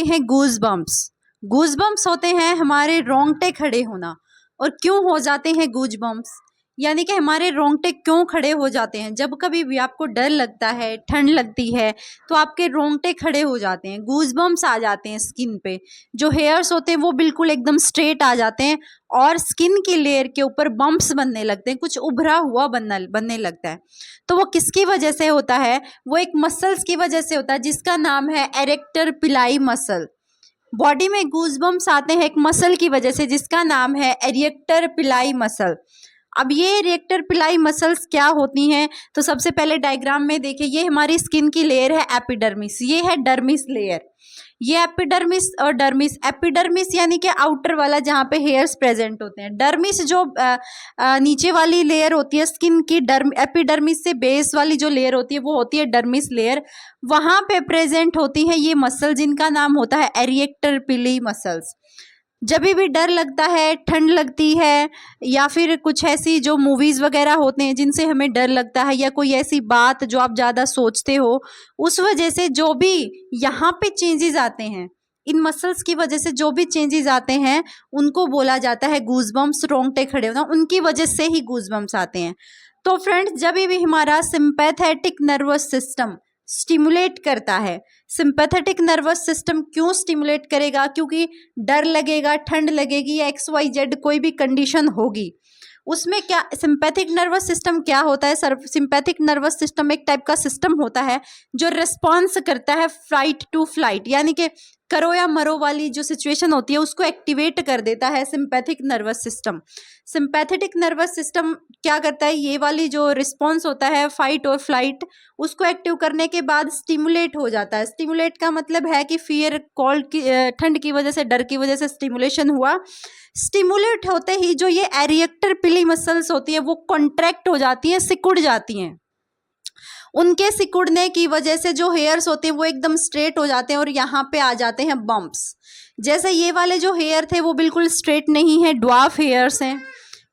हैं गूज बम्प्स। गूज बम्प्स होते हैं हमारे रोंगटे खड़े होना। और क्यों हो जाते हैं गूज बम्प्स, यानी कि हमारे रोंगटे क्यों खड़े हो जाते हैं? जब कभी भी आपको डर लगता है, ठंड लगती है, तो आपके रोंगटे खड़े हो जाते हैं, गूज बम्प्स आ जाते हैं स्किन पे। जो हेयर्स होते हैं वो बिल्कुल एकदम स्ट्रेट आ जाते हैं और स्किन की लेयर के ऊपर बम्प्स बनने लगते हैं, कुछ उभरा हुआ बनने लगता है। तो वो किसकी वजह से होता है? वो एक मसल्स की वजह से होता है जिसका नाम है एरेक्टर पिलाई मसल। बॉडी में गूजबम्प्स आते हैं एक मसल की वजह से जिसका नाम है एरिएक्टर पिलाई मसल। अब ये एरिएक्टर पिलाई मसल्स क्या होती हैं? तो सबसे पहले डायग्राम में देखिए, ये हमारी स्किन की लेयर है एपिडर्मिस, ये है डर्मिस लेयर। ये एपिडर्मिस और डर्मिस, एपिडर्मिस यानी कि आउटर वाला जहाँ पे हेयर्स प्रेजेंट होते हैं। डर्मिस जो नीचे वाली लेयर होती है स्किन की, एपिडर्मिस से बेस वाली जो लेयर होती है वो होती है डर्मिस लेयर। वहाँ पे प्रेजेंट होती है ये मसल जिनका नाम होता है एरिएक्टर पिली मसल्स। जब भी डर लगता है, ठंड लगती है, या फिर कुछ ऐसी जो मूवीज़ वगैरह होते हैं जिनसे हमें डर लगता है, या कोई ऐसी बात जो आप ज़्यादा सोचते हो, उस वजह से जो भी यहाँ पे चेंजेस आते हैं, इन मसल्स की वजह से जो भी चेंजेस आते हैं उनको बोला जाता है गूजबम्प्स, रोंगटे खड़े होना। उनकी वजह से ही गूजबम्प्स आते हैं। तो फ्रेंड्स, जब भी हमारा सिंपैथेटिक नर्वस सिस्टम स्टिमुलेट करता है, सिंपैथेटिक नर्वस सिस्टम क्यों स्टिमुलेट करेगा? क्योंकि डर लगेगा, ठंड लगेगी, या XYZ कोई भी कंडीशन होगी, उसमें क्या सिंपैथिक नर्वस सिस्टम क्या होता है? सिंपैथिक नर्वस सिस्टम एक टाइप का सिस्टम होता है जो रिस्पॉन्स करता है फ्लाइट टू फ्लाइट, यानी कि करो या मरो वाली जो सिचुएशन होती है उसको एक्टिवेट कर देता है sympathetic nervous system. Sympathetic nervous system क्या करता है? ये वाली जो रिस्पॉन्स होता है फाइट और फ्लाइट, उसको एक्टिव करने के बाद स्टिमुलेट हो जाता है। स्टिमुलेट का मतलब है कि फियर, कोल्ड की, ठंड की वजह से, डर की वजह से स्टिमुलेशन हुआ। स्टिमुलेट होते ही जो ये एरिएक्टर पिली मसल्स होती है वो कॉन्ट्रैक्ट हो जाती हैं, सिकुड़ जाती हैं। उनके सिकुड़ने की वजह से जो हेयर्स होते हैं वो एकदम स्ट्रेट हो जाते हैं और यहाँ पे आ जाते हैं बम्प्स। जैसे ये वाले जो हेयर थे वो बिल्कुल स्ट्रेट नहीं है, ड्वार्फ हेयर्स हैं,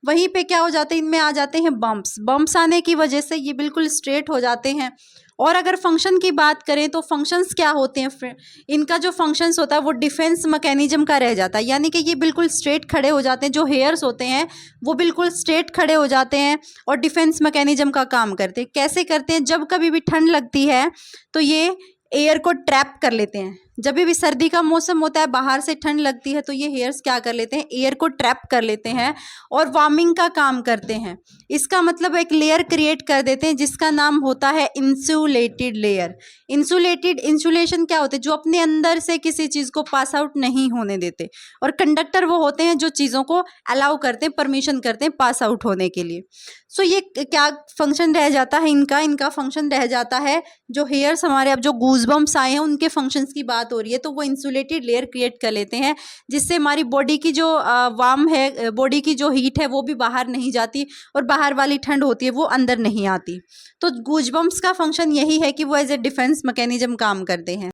वहीं पे क्या हो जाते हैं, इनमें आ जाते हैं बम्प्स। बम्प्स आने की वजह से ये बिल्कुल स्ट्रेट हो जाते हैं। और अगर फंक्शन की बात करें तो फंक्शंस क्या होते हैं? इनका जो फंक्शंस होता है वो डिफेंस मैकेनिज्म का रह जाता है, यानी कि ये बिल्कुल स्ट्रेट खड़े हो जाते हैं। जो हेयर्स होते हैं वो बिल्कुल स्ट्रेट खड़े हो जाते हैं और डिफेंस मैकेनिज्म का काम करते हैं। कैसे करते हैं? जब कभी भी ठंड लगती है तो ये एयर को ट्रैप कर लेते हैं। जब भी सर्दी का मौसम होता है, बाहर से ठंड लगती है, तो ये हेयर्स क्या कर लेते हैं? एयर को ट्रैप कर लेते हैं और वार्मिंग का काम करते हैं। इसका मतलब एक लेयर क्रिएट कर देते हैं जिसका नाम होता है इंसुलेटेड लेयर। इंसुलेशन क्या होते हैं? जो अपने अंदर से किसी चीज़ को पास आउट नहीं होने देते, और कंडक्टर वो होते हैं जो चीज़ों को अलाउ करते हैं, परमिशन करते हैं पास आउट होने के लिए। सो ये क्या फंक्शन रह जाता है इनका फंक्शन रह जाता है, जो हेयर्स हमारे अब जो गूजबम्प्स आए हैं उनके फंक्शंस की बात हो रही है, तो वो इंसुलेटेड लेयर क्रिएट कर लेते हैं जिससे हमारी बॉडी की जो वार्म है, बॉडी की जो हीट है वो भी बाहर नहीं जाती और बाहर वाली ठंड होती है वो अंदर नहीं आती। तो गूजबम्प्स का फंक्शन यही है कि वो एज ए डिफेंस मैकेनिज्म काम करते हैं।